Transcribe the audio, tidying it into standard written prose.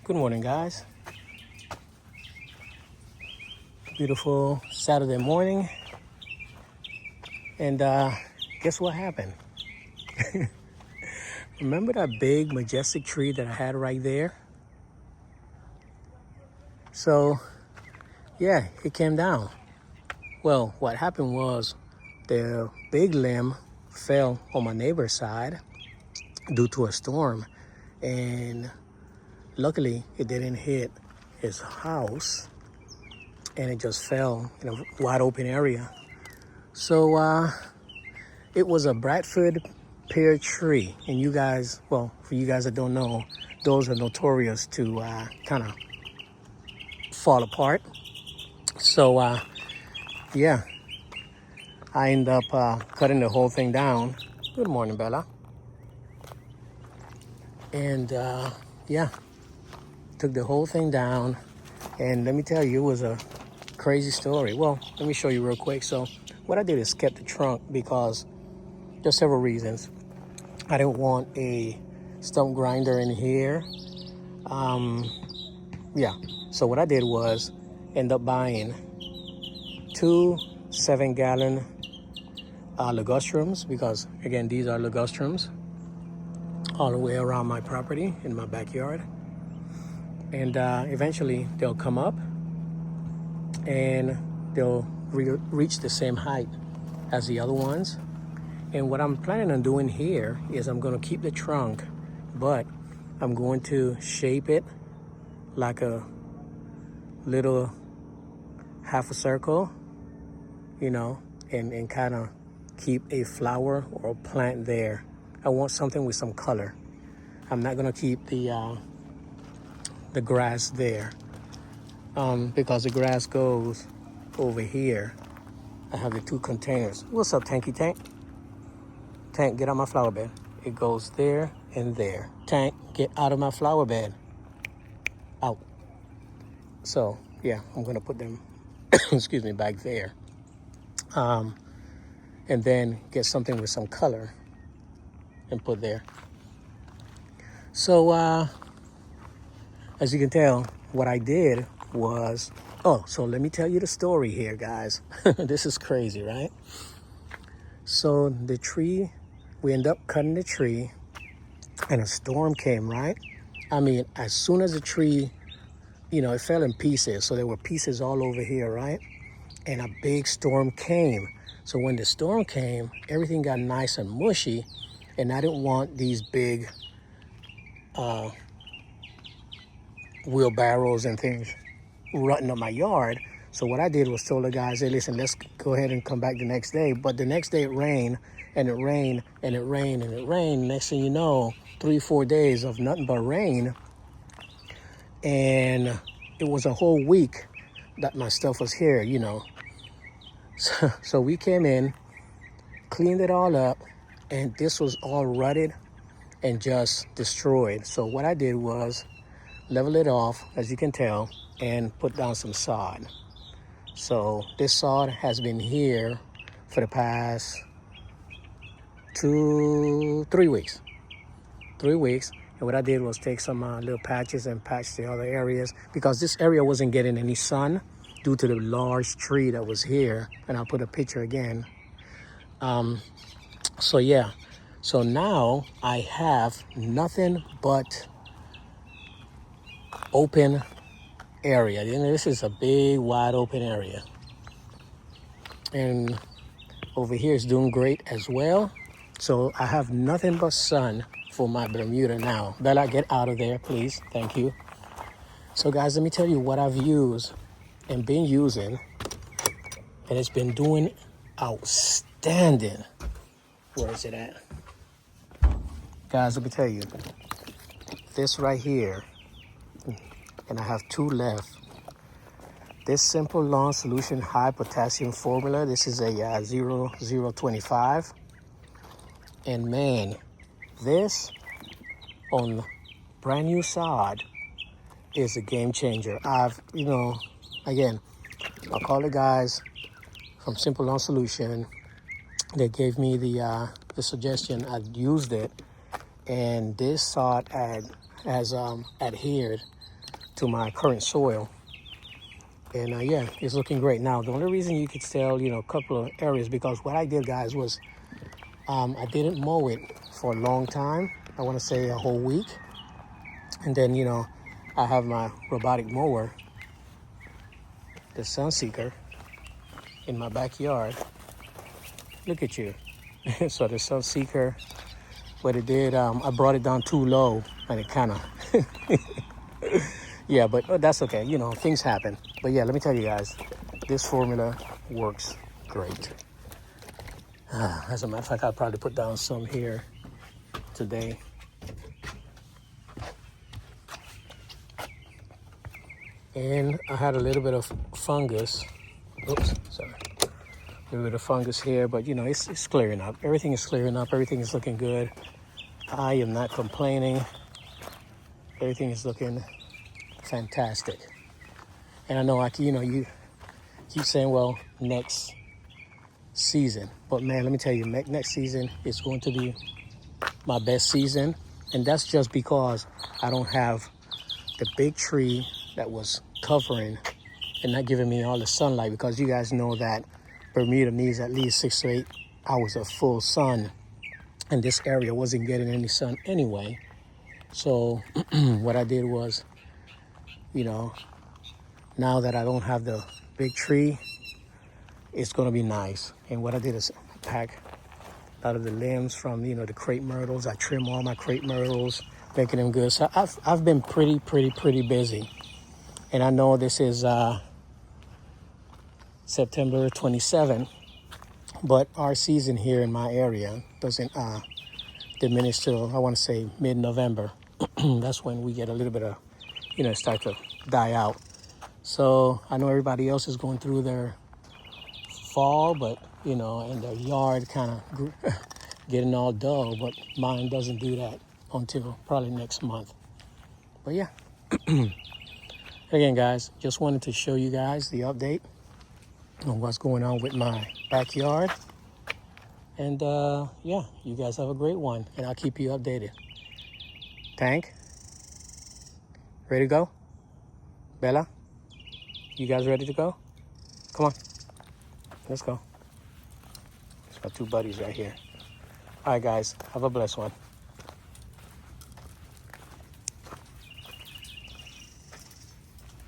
Good morning, guys. Beautiful Saturday morning. And guess what happened? Remember that big majestic tree that I had right there? So, yeah, it came down. Well, what happened was the big limb fell on my neighbor's side due to a storm. And luckily, it didn't hit his house. And it just fell in a wide open area. So it was a Bradford pear tree. And you guys, well, for you guys that don't know, those are notorious to kind of fall apart. So yeah, I end up cutting the whole thing down. Good morning, Bella. And yeah, took the whole thing down. And let me tell you, it was a crazy story. Well, let me show you real quick. So what I did is kept the trunk because there's several reasons. I didn't want a stump grinder in here. Yeah, so what I did was end up buying 2 7-gallon ligustrums, because again, these are ligustrums all the way around my property in my backyard. And eventually they'll come up and they'll reach the same height as the other ones. And what I'm planning on doing here is I'm going to keep the trunk, but I'm going to shape it like a little half a circle, you know, and kind of keep a flower or a plant there. I want something with some color. I'm not going to keep the grass there because the grass goes over here. I have the 2 containers. What's up, Tanky Tank? Tank, get out my flower bed. It goes there and there. Tank, get out of my flower bed. Out. So, yeah, I'm going to put them, excuse me, back there. And then get something with some color and put there. So, as you can tell, what I did was, so let me tell you the story here, guys. This is crazy, right? So the tree, we end up cutting the tree and a storm came, right? I mean, as soon as the tree, it fell in pieces. So there were pieces all over here, right? And a big storm came. So when the storm came, everything got nice and mushy. And I didn't want these big wheelbarrows and things rutting up my yard. So what I did was told the guys, hey, listen, let's go ahead and come back the next day. But the next day it rained and it rained and it rained and it rained. Next thing you know, 3-4 days of nothing but rain. And it was a whole week that my stuff was here, So we came in, cleaned it all up, and this was all rutted and just destroyed. So what I did was level it off, as you can tell, and put down some sod. So this sod has been here for the past 3 weeks. 3 weeks. And what I did was take some little patches and patch the other areas because this area wasn't getting any sun due to the large tree that was here. And I'll put a picture again. So yeah. So now I have nothing but open area. This is a big, wide open area. And over here is doing great as well. So I have nothing but sun for my Bermuda now. Bella, get out of there, please. Thank you. So guys, let me tell you what I've used and been using. And it's been doing outstanding. Where is it at? Guys, let me tell you. This right here. And I have 2 left. This Simple Lawn Solution High Potassium Formula. This is a 0025. And man, this on brand new sod is a game changer. Again, I'll call the guys from Simple Lawn Solution. They gave me the suggestion. I used it, and this sod has adhered to my current soil. And yeah, it's looking great. Now, the only reason you could tell, a couple of areas, because what I did, guys, was I didn't mow it for a long time. I want to say a whole week. And then, I have my robotic mower, the Sunseeker, in my backyard. Look at you. So the Sunseeker, what it did, I brought it down too low, and it kind of, yeah, but that's okay. Things happen. But yeah, let me tell you guys, this formula works great. As a matter of fact, I'll probably put down some here today. And I had a little bit of fungus. Oops, sorry. A little bit of fungus here, but it's clearing up. Everything is clearing up. Everything is looking good. I am not complaining. Everything is looking fantastic. And I know you keep saying, well, next season. But man, let me tell you, next season is going to be my best season. And that's just because I don't have the big tree that was covering and not giving me all the sunlight, because you guys know that Bermuda needs at least 6 to 8 hours of full sun, and this area wasn't getting any sun anyway. So what I did was, now that I don't have the big tree, it's going to be nice. And what I did is pack a lot of the limbs from, the crepe myrtles. I trim all my crepe myrtles, making them good. So I've been pretty busy. And I know this is September 27th, but our season here in my area doesn't diminish till, I want to say, mid-November. That's when we get a little bit of, start to die out. So I know everybody else is going through their fall, but, and their yard kind of getting all dull, but mine doesn't do that until probably next month. But yeah. Again, guys, just wanted to show you guys the update on what's going on with my backyard. And yeah, you guys have a great one, and I'll keep you updated. Tank, ready to go? Bella, you guys ready to go? Come on, let's go. It's my two buddies right here. All right, guys, have a blessed one.